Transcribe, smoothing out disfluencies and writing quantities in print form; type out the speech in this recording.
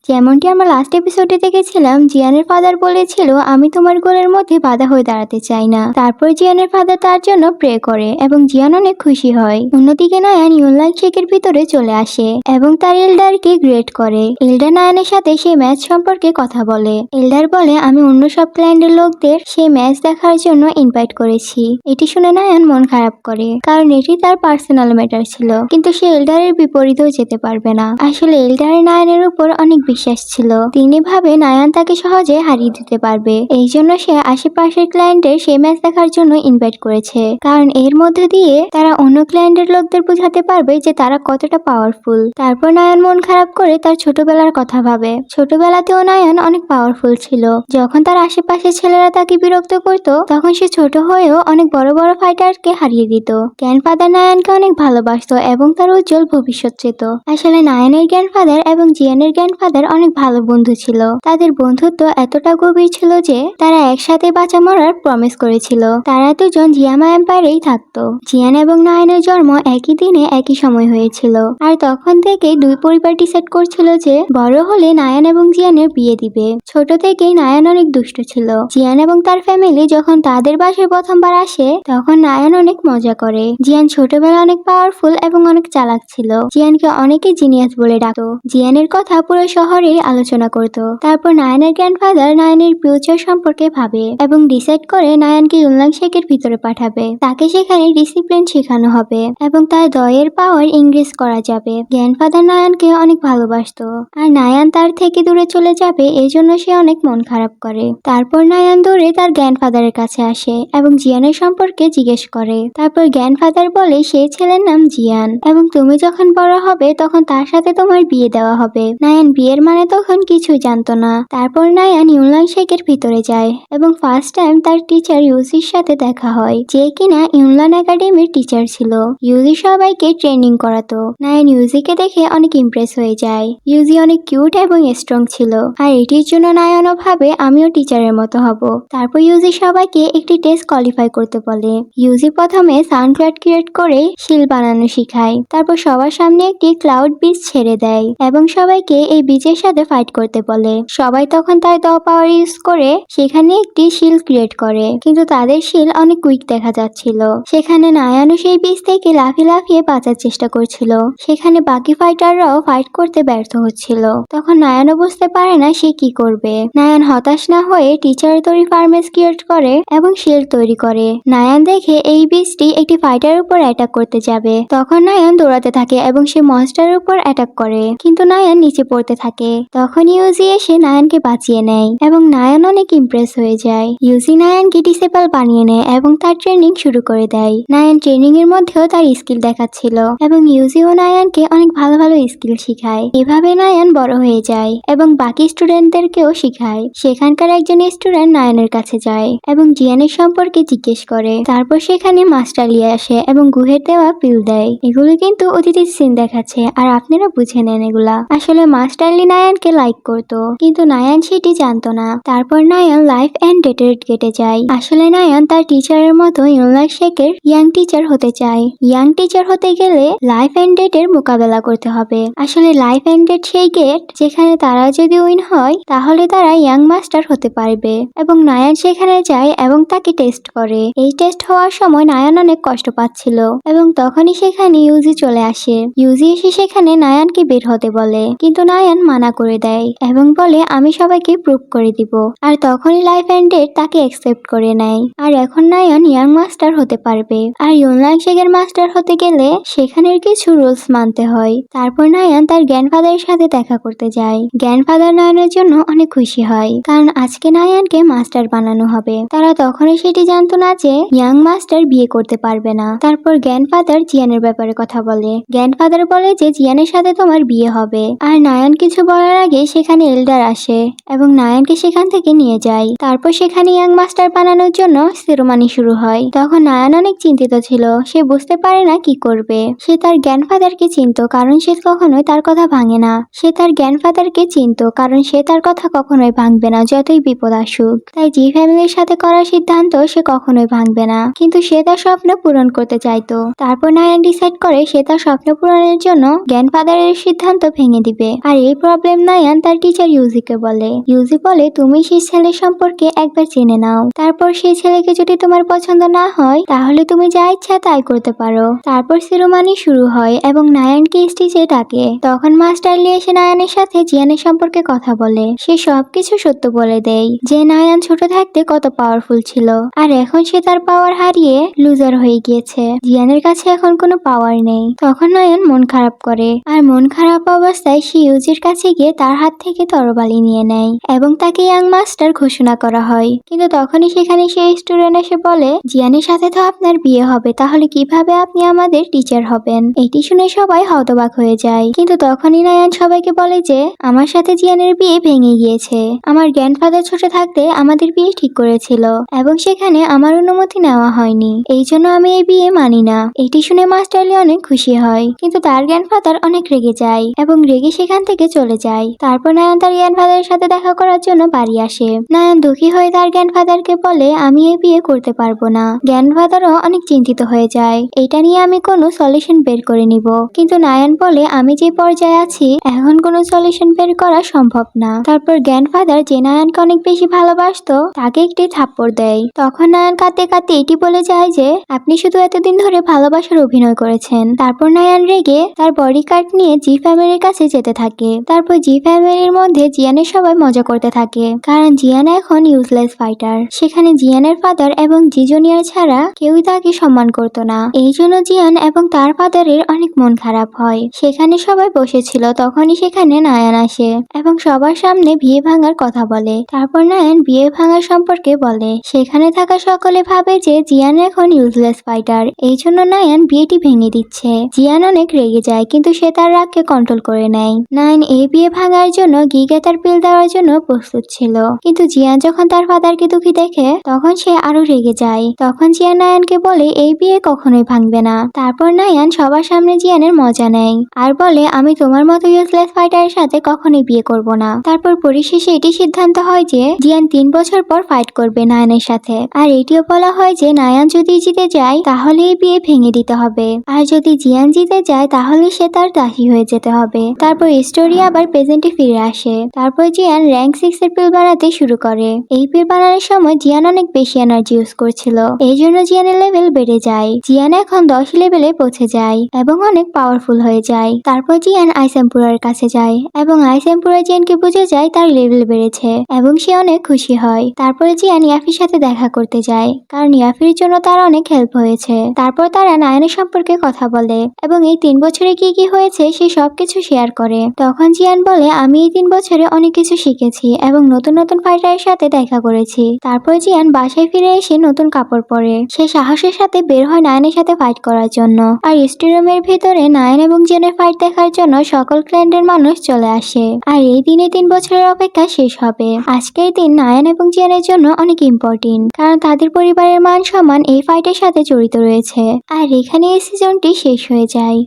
যেমনটি আমরা লাস্ট এপিসোডে দেখেছিলাম, জিয়ানের ফাদার বলেছিল আমি তোমার গোলের মধ্যে বাধা হয়ে দাঁড়াতে চাই না। তারপর জিয়ানের ফাদার তার জন্য প্রে করে এবং জিয়ান অনেক খুশি হয়। অন্যদিকে নায়ান ইউনলাং শেকের ভিতরে চলে আসে এবং তার এল্ডারকে গ্রেট করে। এল্ডার নায়ানের সাথে সেই ম্যাচ সম্পর্কে কথা বলে। এল্ডার বলে আমি অন্য সব ক্লায়েন্টের লোকদের সেই ম্যাচ দেখার জন্য ইনভাইট করেছি। এটি শুনে নায়ান মন খারাপ করে, কারণ এটি তার পার্সোনাল ম্যাটার ছিল। কিন্তু সে এল্ডারের বিপরীতেও যেতে পারবে না। আসলে এল্ডারের নায়ানের উপর অনেক বিশ্বাস ছিল। তিনি ভাবে নায়ান তাকে সহজে হারিয়ে দিতে পারবে। এই জন্য সে আশেপাশের ক্লায়েন্টের সেই ম্যাচ দেখার জন্য ইনভাইট করেছে, কারণ এর মধ্যে দিয়ে তারা অন্য ক্লায়েন্টের লোকদের বোঝাতে পারবে যে তারা কতটা পাওয়ারফুল। তারপর নায়ান মন খারাপ করে তার ছোটবেলার কথা ভাবে। ছোটবেলাতেও নায়ান অনেক পাওয়ারফুল ছিল। যখন তার আশেপাশের ছেলেরা তাকে বিরক্ত করত, তখন সে ছোট হয়েও অনেক বড় বড় ফাইটারকে হারিয়ে দিত। গ্র্যান্ডফাদার নায়ানকে অনেক ভালোবাসতো এবং তার উজ্জ্বল ভবিষ্যৎ চেত। আসলে নায়ানের গ্র্যান্ডফাদার এবং জিয়ানের গ্র্যান্ডফাদার অনেক ভালো বন্ধু ছিল। তাদের বন্ধুত্ব এতটা গভীর ছিল যে তারা একসাথে বাঁচা মরার প্রমিস করেছিল। তারা দুজন জিয়ামা এম্পায়ারেই থাকতো। জিয়ান এবং নায়ানের জন্ম একই দিনে একই সময় হয়েছিল, আর তখন থেকেই দুই পরিবার ডিসাইড করছিল যে বড় হলে নায়ান এবং জিয়ানের বিয়ে দিবে। ছোট থেকেই নায়ান অনেক দুষ্ট ছিল। জিয়ান এবং তার ফ্যামিলি যখন তাদের বাসায় প্রথমবার আসে, তখন নায়ান অনেক মজা করে। জিয়ান ছোটবেলা অনেক পাওয়ারফুল এবং অনেক চালাক ছিল। জিয়ানকে অনেকে জিনিয়াস বলে ডাকতো। জিয়ানের কথা পুরো শহরে আলোচনা করত। তারপর নায়ানের গ্র্যান্ডফাদার নায়ানের ফিউচার সম্পর্কে ভাবে এবং ডিসাইড করে নায়ানকে ইউনলাং শেকের ভিতরে পাঠাবে। তাকে সেখানে ডিসিপ্লিন শেখানো হবে এবং তার দয়ের পাওয়ার ইনক্রিজ করা যাবে। গ্র্যান্ডফাদার নায়ানকে অনেক ভালোবাসতো, আর নায়ান তার থেকে দূরে চলে যাবে এই জন্য সে অনেক মন খারাপ করে। তারপর নায়ান দৌড়ে তার গ্র্যান্ডফাদারের কাছে আসে এবং জিয়ানের সম্পর্কে জিজ্ঞেস করে। তারপর গ্র্যান্ডফাদার বলে সেই ছেলের নাম জিয়ান এবং তুমি যখন বড় হবে তখন তার সাথে তোমার বিয়ে দেওয়া হবে। নায়ান বিয়ের মানে তখন কিছুই জানতো না। তারপর নায়ান ইউনলাং শেকের ভিতরে যায় এবং ফার্স্ট টাইম তার টিচার ইউজির সাথে দেখা হয়, যে কিনা ইউনলাং একাডেমির টিচার ছিল। ইউজি সবাইকে ট্রেনিং করাতো। নায়ান ইউজিকে দেখে অনেক ইমপ্রেস হয়ে যায়। ইউজি অনেক কিউট এবং স্ট্রং ছিল, আর এটির জন্য নায়ানও ভাবে আমিও টিচারের মতো হব। তারপর ইউজি সবাইকে একটি টেস্ট কোয়ালিফাই করতে বলে। ইউজি প্রথমে সাউন্ড ক্লাউড ক্রিয়েট করে শিল বানানো শিখায়। তারপর সবার সামনে একটি ক্লাউড বীজ ছেড়ে দেয় এবং সবাইকে এই বীজের সাথে ফাইট করতে বলে। সবাই তখন তার দ পাওয়ার ইউজ করে সেখানে একটি শিল ক্রিয়েট করে, কিন্তু তাদের শিল অনেক উইক দেখা যাচ্ছিল। সেখানে নায়ানও সেই বীজ থেকে লাফিয়ে লাফিয়ে বাঁচার চেষ্টা করছিল। সেখানে বাকি ফাইটাররাও ফাইট করতে ব্যর্থ হচ্ছিল। তখন নায়ানও বুঝতে পারে না সে কি করবে। নায়ান হতাশ না হয়ে টিচার তৈরি ফার্মেস ক্রিয়েট করে এবং শিল্ড তৈরি করে। নায়ান দেখে এই বীজটি একটি ফাইটারের উপর অ্যাটাক করতে যাবে। তখন নায়ান দৌড়াতে থাকে এবং সে মনস্টারের উপর অ্যাটাক করে, কিন্তু নায়ান নিচে পড়তে থাকে। তখন ইউজি এসে নায়ানকে বাঁচিয়ে নেয় এবং নায়ান অনেক ইমপ্রেস হয়ে যায়। ইউজি নায়ানকে ডিসেবল বানিয়ে নেয় এবং তার ট্রেনিং শুরু করে দেয়। নায়ান ট্রেনিং এর মধ্যেও তার স্কিল দেখাচ্ছিল এবং ইউজি ও নায়ানকে অনেক ভালো ভালো স্কিল শিখায়। এভাবে নায়ান বড় হয়ে যায় এবং বাকি স্টুডেন্টদেরকেও শিখায়। সেখানকার একজন স্টুডেন্ট নায়ানের কাছে যায় এবং জিয়ানের সম্পর্কে জিজ্ঞেস করে। তারপর সেখানে মাস্টার লিয়ে আসে এবং গুহের দেওয়া পিল দেয়। এগুলো কিন্তু অতীতের সিন দেখাচ্ছে, আর আপনারা বুঝে নেন এগুলা। আসলে মাস্টার লি নায়ানকে লাইক করতো, কিন্তু নায়ান সেটি জানতো না। তারপর নায়ান লাইফ এন্ড ডেটের কেটে যায়। আসলে নায়ান তার টিচারের মতো ইউনলাং শেকের ইয়াং টিচার হতে চায়। ইয়াং টিচার হতে গেলে লাইফ এন্ড ডেটের মোকাবেলা করতে হবে। আসলে লাইফ এন্ড ডেট সেই গেট যেখানে তারা যদি উইন হয় তাহলে তারা ইয়াং মাস্টার হতে পারবে, এবং নায়ান সেখানে যায় এবং তাকে টেস্ট করে। এই টেস্ট হওয়ার সময় নায়ান অনেক কষ্ট পাচ্ছিল এবং তখনই সেখানে ইউজি চলে আসে। ইউজি এসে সেখানে নায়ানকে বের হতে বলে, কিন্তু নায়ান মানা করে দেয় এবং বলে আমি সবাইকে প্রুভ করে দিব। আর তখনই লাইফ এন্ড ডেট তাকে অ্যাকসেপ্ট করে নেয়, আর এখন নায়ান ইয়াং মাস্টার হতে পারবে। আর ইউনলাং শেকের মাস্টার হতে গেলে সেখানের কিছু রুলস মানতে হয়। তারপর নায়ান তার গ্র্যান্ডফাদারের সাথে দেখা করতে যায়। গ্র্যান্ডফাদার নায়ানের জন্য অনেক খুশি হয়, কারণ আজকে নায়ানকে মাস্টার বানানো হবে। তারা তখনই সেটি জানতো না যে ইয়াং মাস্টার বিয়ে করতে পারবে না। তারপর গ্র্যান্ডফাদার জিয়ানের ব্যাপারে কথা বলে। গ্র্যান্ডফাদার বলে যে জিয়ানের সাথে তোমার বিয়ে হবে। আর নায়ান কিছু বলার আগে সেখানে এল্ডার আসে এবং নায়ানকে সেখান থেকে নিয়ে যায়। তারপর সেখানে ইয়াং মাস্টার বানানোর জন্য সেরেমনি শুরু হয়। তখন নায়ান অনেক চিন্তিত ছিল। সে বুঝতে পারে না কি করবে। সে তার গ্র্যান্ডফাদারকে চিনতো, কারণ সে কখনোই তার কথা ভাঙে না। সে তার গ্র্যান্ডফাদারকে চিনতো, কারণ সে তার কথা কখনোই ভাঙবে না যতই বিপদ আসুক। তাই জি ফ্যামিলির সাথে করার সিদ্ধান্ত সে কখনোই ভাঙবে না, কিন্তু সে তার স্বপ্ন পূরণ করতে চাইতো। তারপর নায়ান ডিসাইড করে সে তার স্বপ্ন পূরণের জন্য গ্র্যান্ডফাদারের সিদ্ধান্ত ভেঙে দিবে। আর এই প্রবলেম প্রবলেম নায়ান তার টিচার ইউজিকে বলে। ইউজি বলে তুমি সেই ছেলের সম্পর্কে একবার জেনে নাও, তারপর সেই ছেলেকে যদি তোমার পছন্দ না হয় তাহলে তুমি যা ইচ্ছা তাই করতে পারো। তারপর সেরেমনি শুরু হয় এবং নায়ানকে স্টেজে ডাকে। তখন মাস্টার লি এসে নায়ানের সাথে জিয়ানের সম্পর্কে কথা বলে। সে সবকিছু সত্য বলে দেয়, যে নায়ান ছোট থাকতে কত পাওয়ারফুল ছিল আর এখন সে তার পাওয়ার হারিয়ে লুজার হয়ে গিয়েছে। জিয়ানের কাছে এখন কোনো পাওয়ার নেই। তখন নায়ান মন খারাপ করে আর মন খারাপ অবস্থায় সে ইউজির কাছে গিয়ে তার হাত থেকে তরবারি নিয়ে নেয় এবং তাকে ইয়াং মাস্টার ঘোষণা করা হয়। কিন্তু তখনই সেখানে সেই স্টুডেন্ট এসে বলে, জিয়ানের সাথে তো আপনার বিয়ে হবে, তাহলে কিভাবে আপনি আমাদের টিচার হবেন? এটি শুনে সবাই হতবাক হয়ে যায়। কিন্তু তখনই নায়ান সবাইকে বলে যে আমার সাথে জিয়ানের বিয়ে ভেঙে গিয়েছে। আমার গ্র্যান্ডফাদার ছোট থাকতে আমাদের বিয়ে ঠিক করেছিল এবং সেখানে আমার অনুমতি নেওয়া হয়নি, এই জন্য আমি এই বিয়ে মানি না। এটি শুনে মাস্টার লি অনেক খুশি হয়, কিন্তু তার গ্র্যান্ডফাদার অনেক রেগে যায় এবং রেগে সেখান থেকে চলে যায়। তারপর নায়ান তার গ্র্যান্ডফাদারের সাথে দেখা করার জন্য বাড়ি আসে। নায়ান দুঃখী হয়ে তার গ্র্যান্ডফাদারকে বলে আমি এই বিয়ে করতে পারবো না। গ্র্যান্ডফাদারও অনেক চিন্তিত হয়ে যায়, এটা নিয়ে আমি কোনো সলিউশন বের করে নিব। কিন্তু নায়ান বলে আমি যে পর্যায়ে আছি এখন কোনো সলিউশন বের করা সম্ভব না। তারপর গ্র্যান্ডফাদার যে নায়ানকে অনেক বেশি ভালোবাসতো তাকে একটি থাপ্পড় দেয়। তখন নায়ান কাঁদতে কাঁদতে এটি বলে যায় যে আপনি শুধু এতদিন ধরে ভালোবাসার অভিনয় করেছেন। তারপর নায়ান রেগে তার বডি কার্ড নিয়ে জি ফ্যামিলির কাছে যেতে থাকে। তারপর জি ফ্যামিলির মধ্যে জিয়ানের সবাই মজা করতে থাকে, কারণ জিয়ান এখন ইউজলেস ফাইটার। সেখানে জিয়ানের ফাদার এবং জি জুনিয়র ছাড়া কেউই তাকে সম্মান করতো না। এই জন্য জিয়ান এবং তার ফাদারের অনেক মন খারাপ হয়। সেখানে সবাই বসেছিল, তখনই সেখানে নায়ান আসে এবং সবার সামনে বিয়ে ভাঙার কথা বলে। তারপর নায়ান বিয়ে ভাঙার সম্পর্কে বলে। সেখানে থাকা সকলে ভাবে যে জিয়ান এখন ইউজলেস ফাইটার, এই জন্য নায়ান বিয়েটি ভেঙে দিচ্ছে। জিয়ান অনেক রেগে যায়, কিন্তু সে তার রাগকে কন্ট্রোল করে নেয়। নায়ান এই বিয়ে ভাঙার জন্য গিগে তার পিল দেওয়ার জন্য প্রস্তুত ছিল, কিন্তু জিয়ান যখন তার ফাদারকে দুঃখী দেখে তখন সে আরো রেগে যায়। তখন জিয়ান নায়ানকে বলে এই বিয়ে কখনোই ভাঙবে না। তারপর নায়ান সবার সামনে জিয়ানের মজা নেয় আর বলে আমি তোমার মতো ইউজলেস ফাইটারের সাথে কখনোই বিয়ে করব না। তারপর পরিশেষে এটি সিদ্ধান্ত হয় যে জিয়ান 3 বছর পর ফাইট করবে নায়ানের সাথে। আর এটিও বলা হয় যে নায়ান যদি জিতে যায় তাহলে এই বিয়ে ভেঙে দিতে হবে, আর যদি জিয়ান জিতে যায় তাহলে সে তার দাসী হয়ে যেতে হবে। তারপর স্টোরি আবার প্রেজেন্টে ফিরে আসে। তারপর জিয়ান র্যাঙ্ক 6 এর পিল বানাতে শুরু করে। এই পিল বানানোর সময় জিয়ান অনেক বেশি এনার্জি ইউজ করছিল, এই জন্য জিয়ানের লেভেল বেড়ে যায়। জিয়ান এখন 10 লেভেলে পৌঁছে যায় এবং অনেক পাওয়ারফুল হয়ে যায়। তারপর জিয়ান আইস এম্পারারের কাছে যায় এবং আইস এম্পারার জিয়ানকে বুঝে যায় তার লেভেল বেড়েছে এবং সে অনেক খুশি হয়। তারপরে জিয়ান ইয়াফির সাথে দেখা করতে যায়, কারণ ইয়াফির জন্য তার অনেক হেল্প হয়েছে। তারপর তারা নায়ানের সম্পর্কে কথা বলে এবং এই 3 বছরে কি কি হয়েছে সে সবকিছু শেয়ার করে। তখন জিয়ান বলে আমি এই 3 বছরে অনেক কিছু শিখেছি এবং নতুন নতুন ফাইটারের সাথে দেখা করেছি। তারপর জিয়ান বাসায় ফিরে এসে নতুন কাপড় পরে সে সাহসের সাথে বের হয় নায়ানের সাথে ফাইট করার জন্য। আর স্টেডিয়ামের ভিতরে নায়ান এবং জিয়ানের ফাইট দেখার জন্য সকল ক্ল্যান্ডের মানুষ চলে আসে। আর এই দিনে 3 বছরের অপেক্ষা শেষ হবে। আজকের দিন নায়ান এবং জিয়ানের জন্য অনেক ইম্পর্টেন্ট, কারণ তাদের পরিবারের মান সম্মান এই ফাইটের সাথে জড়িত রয়েছে। আর এখানে এই সিজনটি শেষ হয়ে যায়।